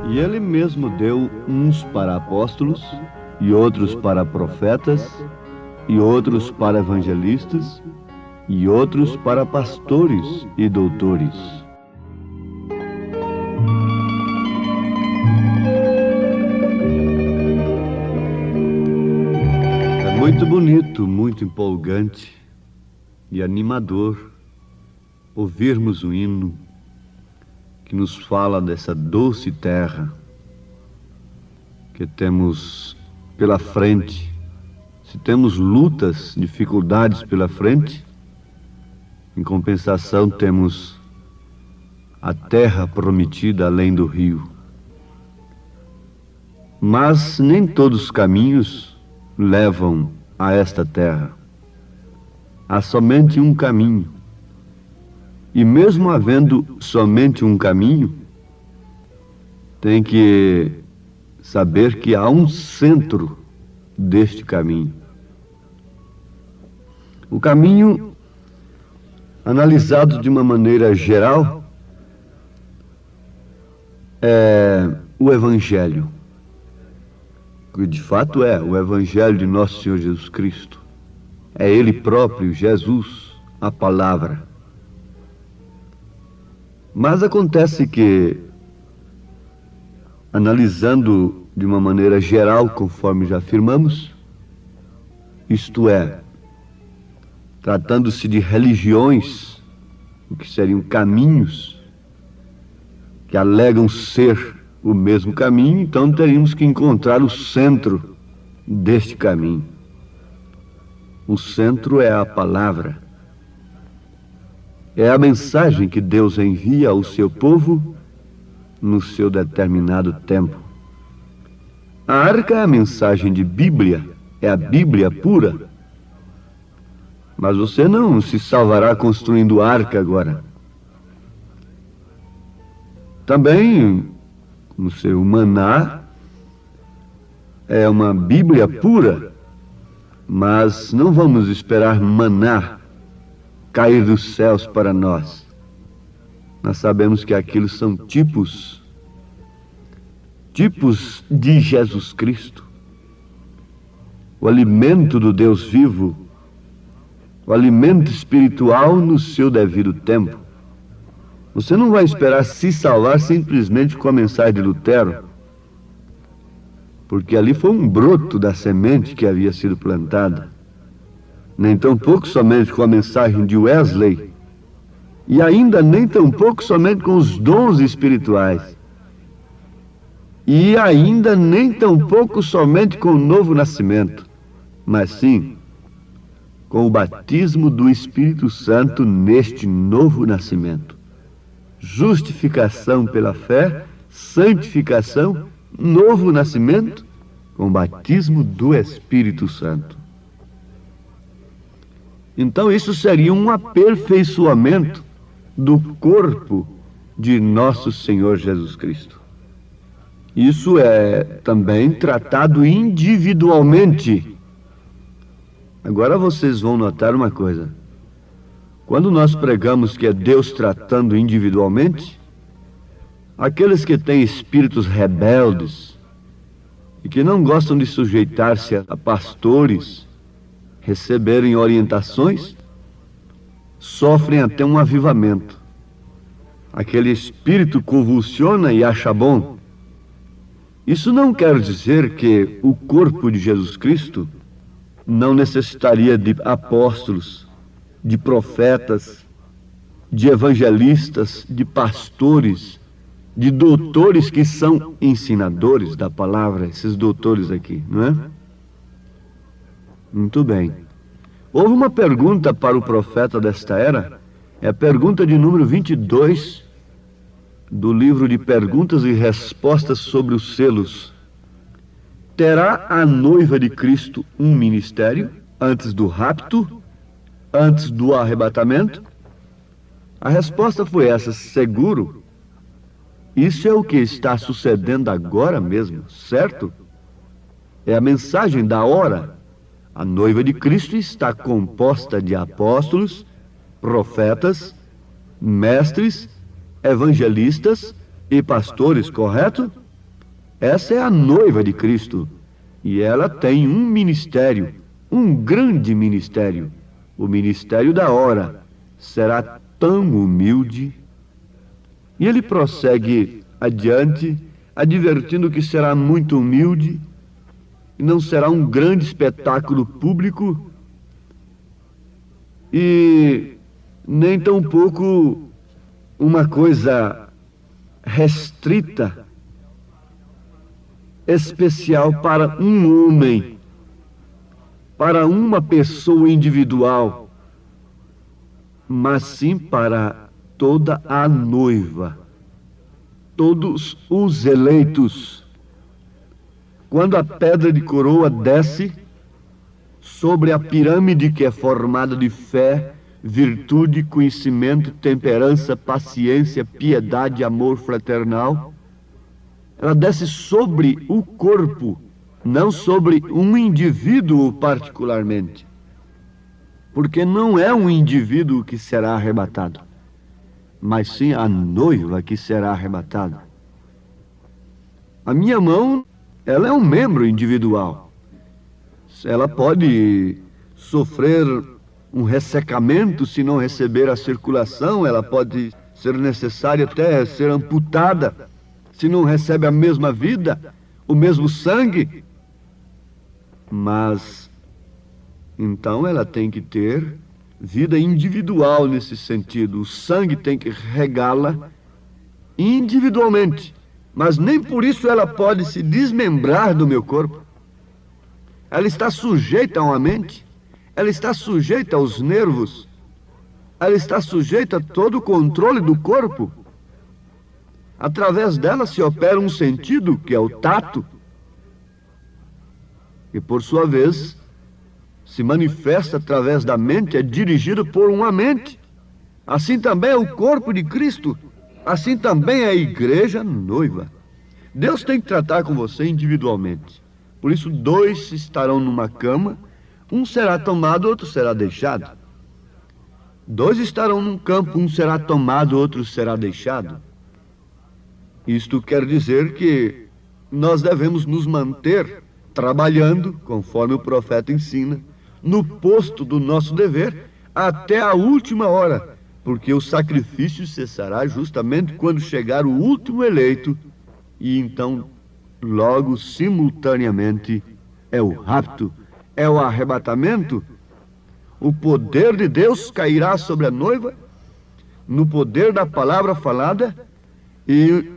E ele mesmo deu uns para apóstolos, e outros para profetas, e outros para evangelistas, e outros para pastores e doutores. É muito bonito, muito empolgante e animador ouvirmos o hino que nos fala dessa doce terra que temos pela frente. Se temos lutas, dificuldades pela frente, em compensação temos a terra prometida além do rio. Mas nem todos os caminhos levam a esta terra. Há somente um caminho. E mesmo havendo somente um caminho, tem que saber que há um centro deste caminho. O caminho, analisado de uma maneira geral, é o Evangelho, que de fato é o Evangelho de Nosso Senhor Jesus Cristo. É Ele próprio, Jesus, a palavra. Mas acontece que, analisando de uma maneira geral, conforme já afirmamos, isto é, tratando-se de religiões, o que seriam caminhos, que alegam ser o mesmo caminho, então teríamos que encontrar o centro deste caminho. O centro é a palavra. É a mensagem que Deus envia ao seu povo no seu determinado tempo. A arca é a mensagem de Bíblia, é a Bíblia pura. Mas você não se salvará construindo arca agora. Também, no seu maná, é uma Bíblia pura, mas não vamos esperar maná cair dos céus para nós. Nós sabemos que aquilo são tipos de Jesus Cristo, o alimento do Deus vivo, o alimento espiritual no seu devido tempo. Você não vai esperar se salvar simplesmente com a mensagem de Lutero, porque ali foi um broto da semente que havia sido plantada. Nem tampouco somente com a mensagem de Wesley, e ainda nem tampouco somente com os dons espirituais, e ainda nem tampouco somente com o novo nascimento, mas sim com o batismo do Espírito Santo neste novo nascimento. Justificação pela fé, santificação, novo nascimento, com o batismo do Espírito Santo. Então isso seria um aperfeiçoamento do corpo de nosso Senhor Jesus Cristo. Isso é também tratado individualmente. Agora vocês vão notar uma coisa. Quando nós pregamos que é Deus tratando individualmente, aqueles que têm espíritos rebeldes e que não gostam de sujeitar-se a pastores, receberem orientações, sofrem até um avivamento. Aquele espírito convulsiona e acha bom. Isso não quer dizer que o corpo de Jesus Cristo não necessitaria de apóstolos, de profetas, de evangelistas, de pastores, de doutores que são ensinadores da palavra, esses doutores aqui, não é? Muito bem. Houve uma pergunta para o profeta desta era, é a pergunta de número 22 do livro de Perguntas e Respostas sobre os Selos. Terá a noiva de Cristo um ministério antes do rapto, antes do arrebatamento? A resposta foi essa: seguro. Isso é o que está sucedendo agora mesmo, certo? É a mensagem da hora. A noiva de Cristo está composta de apóstolos, profetas, mestres, evangelistas e pastores, correto? Essa é a noiva de Cristo. E ela tem um ministério, um grande ministério. O ministério da hora será tão humilde. E ele prossegue adiante, advertindo que será muito humilde, e não será um grande espetáculo público, e nem tampouco uma coisa restrita, especial para um homem, para uma pessoa individual, mas sim para toda a noiva, todos os eleitos. Quando a pedra de coroa desce sobre a pirâmide que é formada de fé, virtude, conhecimento, temperança, paciência, piedade, amor fraternal, ela desce sobre o corpo, não sobre um indivíduo particularmente. Porque não é um indivíduo que será arrebatado, mas sim a noiva que será arrebatada. A minha mão, ela é um membro individual. Ela pode sofrer um ressecamento se não receber a circulação, ela pode ser necessária até ser amputada se não recebe a mesma vida, o mesmo sangue. Mas então ela tem que ter vida individual nesse sentido. O sangue tem que regá-la individualmente. Mas nem por isso ela pode se desmembrar do meu corpo. Ela está sujeita a uma mente, ela está sujeita aos nervos, ela está sujeita a todo o controle do corpo. Através dela se opera um sentido, que é o tato, e por sua vez se manifesta através da mente, é dirigido por uma mente. Assim também é o corpo de Cristo, assim também é a igreja noiva. Deus tem que tratar com você individualmente. Por isso, 2 estarão numa cama, um será tomado, outro será deixado. 2 estarão num campo, um será tomado, outro será deixado. Isto quer dizer que nós devemos nos manter trabalhando, conforme o profeta ensina, no posto do nosso dever, até a última hora, porque o sacrifício cessará justamente quando chegar o último eleito, e então, logo, simultaneamente, é o rapto, é o arrebatamento. O poder de Deus cairá sobre a noiva, no poder da palavra falada, e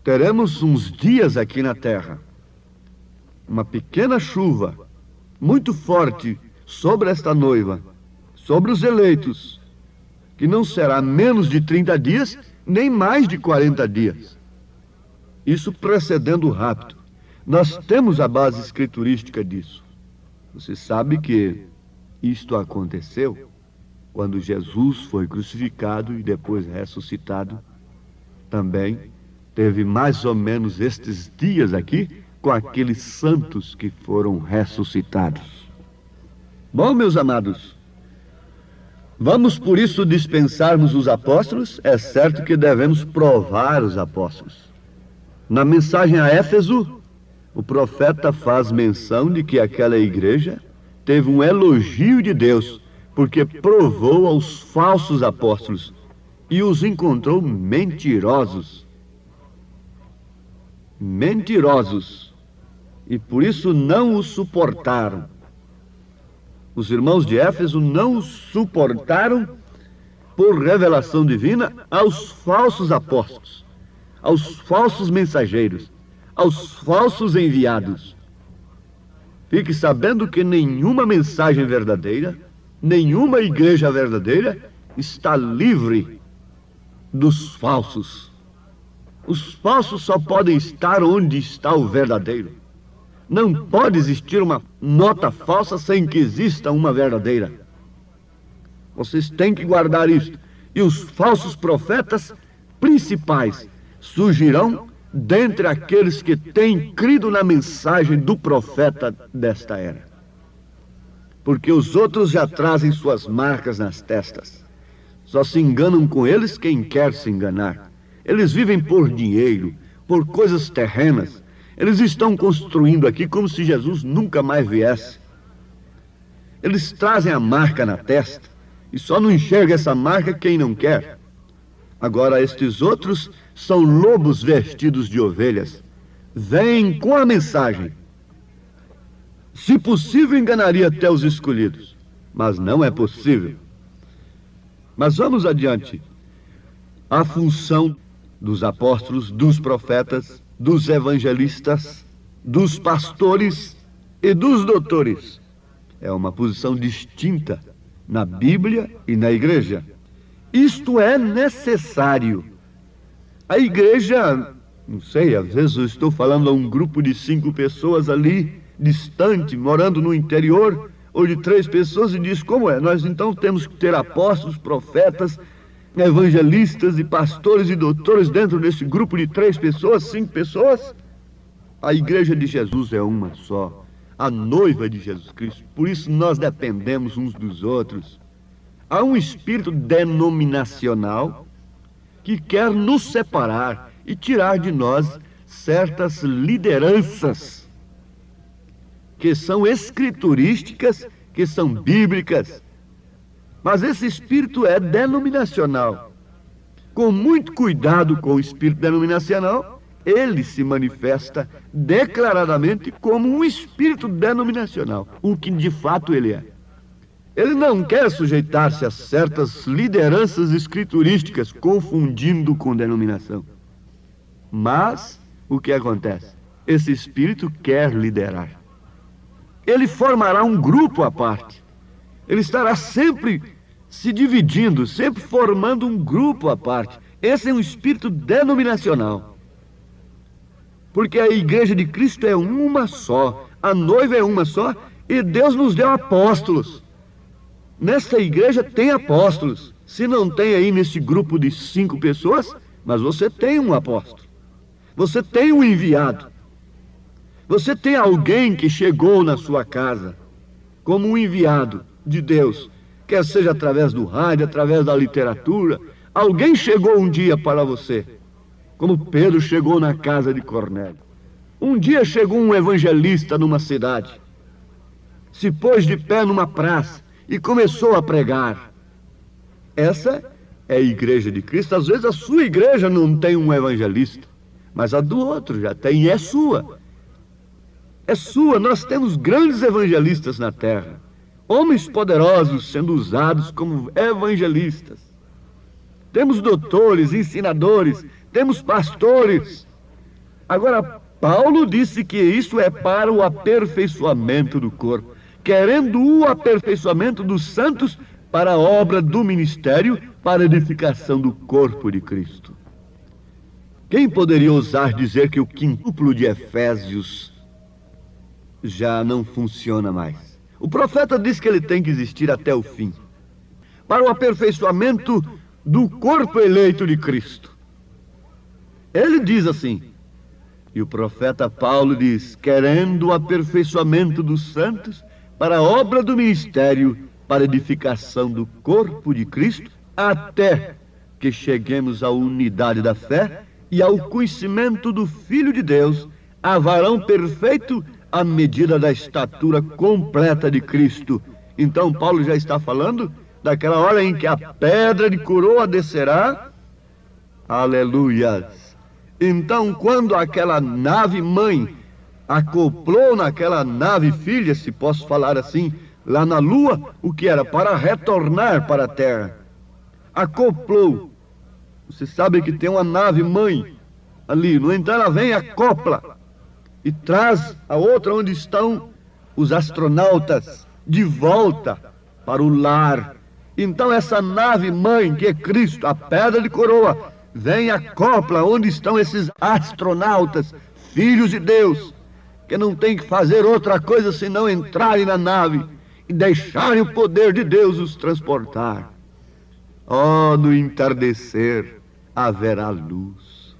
teremos uns dias aqui na terra, uma pequena chuva, muito forte, sobre esta noiva, sobre os eleitos, que não será menos de 30 dias, nem mais de 40 dias. Isso precedendo o rapto. Nós temos a base escriturística disso. Você sabe que isto aconteceu quando Jesus foi crucificado e depois ressuscitado. Também teve mais ou menos estes dias aqui com aqueles santos que foram ressuscitados. Bom, meus amados, vamos por isso dispensarmos os apóstolos? É certo que devemos provar os apóstolos. Na mensagem a Éfeso, o profeta faz menção de que aquela igreja teve um elogio de Deus, porque provou aos falsos apóstolos e os encontrou mentirosos. Mentirosos. E por isso não os suportaram. Os irmãos de Éfeso não os suportaram por revelação divina aos falsos apóstolos, aos falsos mensageiros, aos falsos enviados. Fique sabendo que nenhuma mensagem verdadeira, nenhuma igreja verdadeira está livre dos falsos. Os falsos só podem estar onde está o verdadeiro. Não pode existir uma nota falsa sem que exista uma verdadeira. Vocês têm que guardar isso. E os falsos profetas principais surgirão dentre aqueles que têm crido na mensagem do profeta desta era. Porque os outros já trazem suas marcas nas testas. Só se enganam com eles quem quer se enganar. Eles vivem por dinheiro, por coisas terrenas. Eles estão construindo aqui como se Jesus nunca mais viesse. Eles trazem a marca na testa e só não enxerga essa marca quem não quer. Agora estes outros são lobos vestidos de ovelhas. Vêm com a mensagem. Se possível, enganaria até os escolhidos, mas não é possível. Mas vamos adiante. A função dos apóstolos, dos profetas, dos evangelistas, dos pastores e dos doutores é uma posição distinta na Bíblia e na igreja. Isto é necessário. A igreja, não sei, às vezes eu estou falando a um grupo de 5 pessoas ali, distante, morando no interior, ou de 3 pessoas, e diz como é. Nós então temos que ter apóstolos, profetas, evangelistas e pastores e doutores dentro desse grupo de 3 pessoas, 5 pessoas. A igreja de Jesus é uma só, a noiva de Jesus Cristo. Por isso nós dependemos uns dos outros. Há um espírito denominacional que quer nos separar e tirar de nós certas lideranças que são escriturísticas, que são bíblicas. Mas esse espírito é denominacional. Com muito cuidado com o espírito denominacional, ele se manifesta declaradamente como um espírito denominacional, o que de fato ele é. Ele não quer sujeitar-se a certas lideranças escriturísticas, confundindo com denominação. Mas o que acontece? Esse espírito quer liderar. Ele formará um grupo à parte. Ele estará sempre se dividindo, sempre formando um grupo à parte. Esse é um espírito denominacional. Porque a igreja de Cristo é uma só, a noiva é uma só, e Deus nos deu apóstolos. Nesta igreja tem apóstolos. Se não tem aí nesse grupo de 5 pessoas, mas você tem um apóstolo. Você tem um enviado. Você tem alguém que chegou na sua casa como um enviado de Deus, quer seja através do rádio, através da literatura. Alguém chegou um dia para você, como Pedro chegou na casa de Cornélio. Um dia chegou um evangelista numa cidade, se pôs de pé numa praça e começou a pregar. Essa é a igreja de Cristo. Às vezes a sua igreja não tem um evangelista, mas a do outro já tem, e é sua. É sua. Nós temos grandes evangelistas na terra, homens poderosos sendo usados como evangelistas. Temos doutores, ensinadores, temos pastores. Agora, Paulo disse que isso é para o aperfeiçoamento do corpo, querendo o aperfeiçoamento dos santos para a obra do ministério, para a edificação do corpo de Cristo. Quem poderia ousar dizer que o quintuplo de Efésios já não funciona mais? O profeta diz que ele tem que existir até o fim, para o aperfeiçoamento do corpo eleito de Cristo. Ele diz assim, e o profeta Paulo diz, querendo o aperfeiçoamento dos santos para a obra do ministério, para a edificação do corpo de Cristo, até que cheguemos à unidade da fé e ao conhecimento do Filho de Deus, a varão perfeito, à medida da estatura completa de Cristo. Então Paulo já está falando daquela hora em que a pedra de coroa descerá. Aleluias! Então, quando aquela nave mãe acoplou naquela nave filha, se posso falar assim, lá na lua, o que era? Para retornar para a terra. Acoplou. Você sabe que tem uma nave mãe ali, no entanto ela vem e acopla e traz a outra onde estão os astronautas de volta para o lar. Então essa nave mãe, que é Cristo, a pedra de coroa, vem e acopla onde estão esses astronautas, filhos de Deus, que não tem que fazer outra coisa senão entrarem na nave e deixarem o poder de Deus os transportar. Oh, no entardecer haverá luz.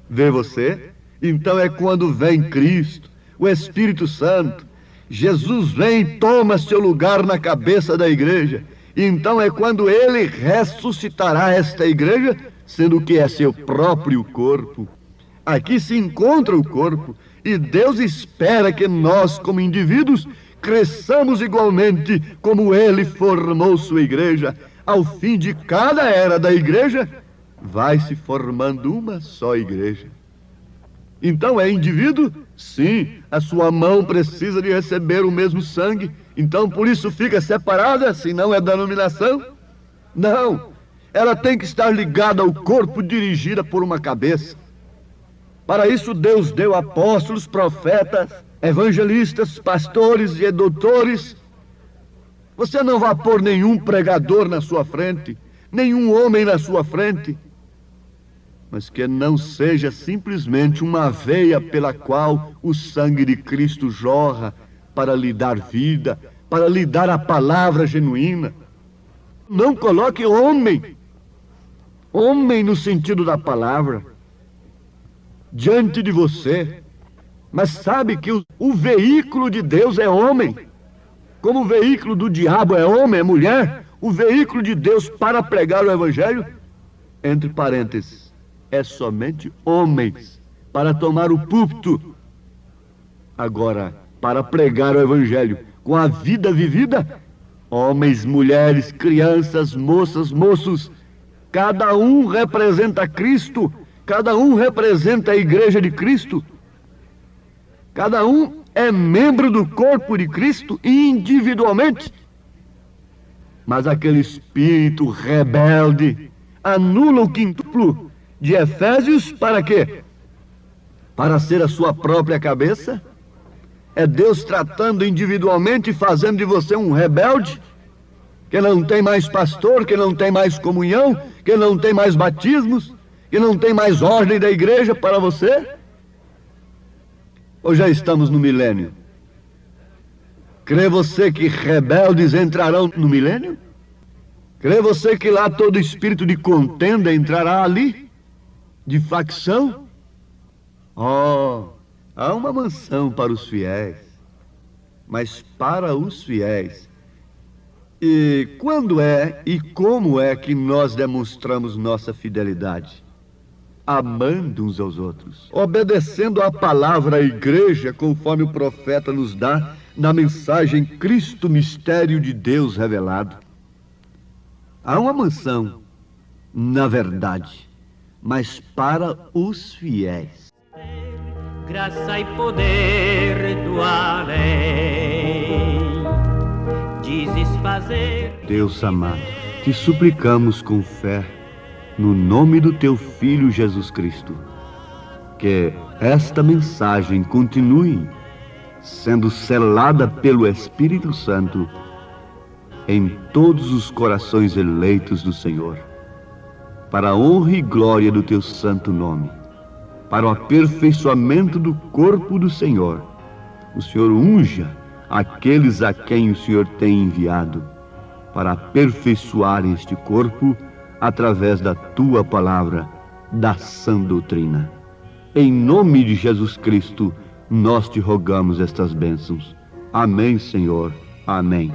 Vê você? Então é quando vem Cristo, o Espírito Santo. Jesus vem e toma seu lugar na cabeça da igreja. Então é quando ele ressuscitará esta igreja, sendo que é seu próprio corpo. Aqui se encontra o corpo, e Deus espera que nós, como indivíduos, cresçamos igualmente como ele formou sua igreja. Ao fim de cada era da igreja, vai se formando uma só igreja. Então é indivíduo? Sim, a sua mão precisa de receber o mesmo sangue. Então por isso fica separada, se não é denominação? Não, ela tem que estar ligada ao corpo, dirigida por uma cabeça. Para isso Deus deu apóstolos, profetas, evangelistas, pastores e doutores. Você não vai pôr nenhum pregador na sua frente, nenhum homem na sua frente, mas que não seja simplesmente uma veia pela qual o sangue de Cristo jorra para lhe dar vida, para lhe dar a palavra genuína. Não coloque homem no sentido da palavra, diante de você, mas sabe que o veículo de Deus é homem. Como o veículo do diabo é homem, é mulher, o veículo de Deus para pregar o evangelho, entre parênteses, é somente homens para tomar o púlpito. Agora, para pregar o evangelho com a vida vivida, homens, mulheres, crianças, moças, moços, cada um representa Cristo, cada um representa a igreja de Cristo, cada um é membro do corpo de Cristo individualmente. Mas aquele espírito rebelde anula o quíntuplo de Efésios para quê? Para ser a sua própria cabeça? É Deus tratando individualmente e fazendo de você um rebelde? Que não tem mais pastor, que não tem mais comunhão, que não tem mais batismos, que não tem mais ordem da igreja para você? Ou já estamos no milênio? Crê você que rebeldes entrarão no milênio? Crê você que lá todo espírito de contenda entrará ali? De facção? Oh, há uma mansão para os fiéis, mas para os fiéis. E quando é e como é que nós demonstramos nossa fidelidade? Amando uns aos outros, obedecendo à palavra à igreja, conforme o profeta nos dá na mensagem Cristo, mistério de Deus revelado. Há uma mansão, na verdade, mas para os fiéis. Graça e poder do além, dizes fazer. Deus amado, te suplicamos com fé, no nome do teu Filho Jesus Cristo, que esta mensagem continue sendo selada pelo Espírito Santo em todos os corações eleitos do Senhor, para a honra e glória do teu santo nome, para o aperfeiçoamento do corpo do Senhor. O Senhor unja aqueles a quem o Senhor tem enviado para aperfeiçoar este corpo através da tua palavra, da sã doutrina. Em nome de Jesus Cristo, nós te rogamos estas bênçãos. Amém, Senhor. Amém.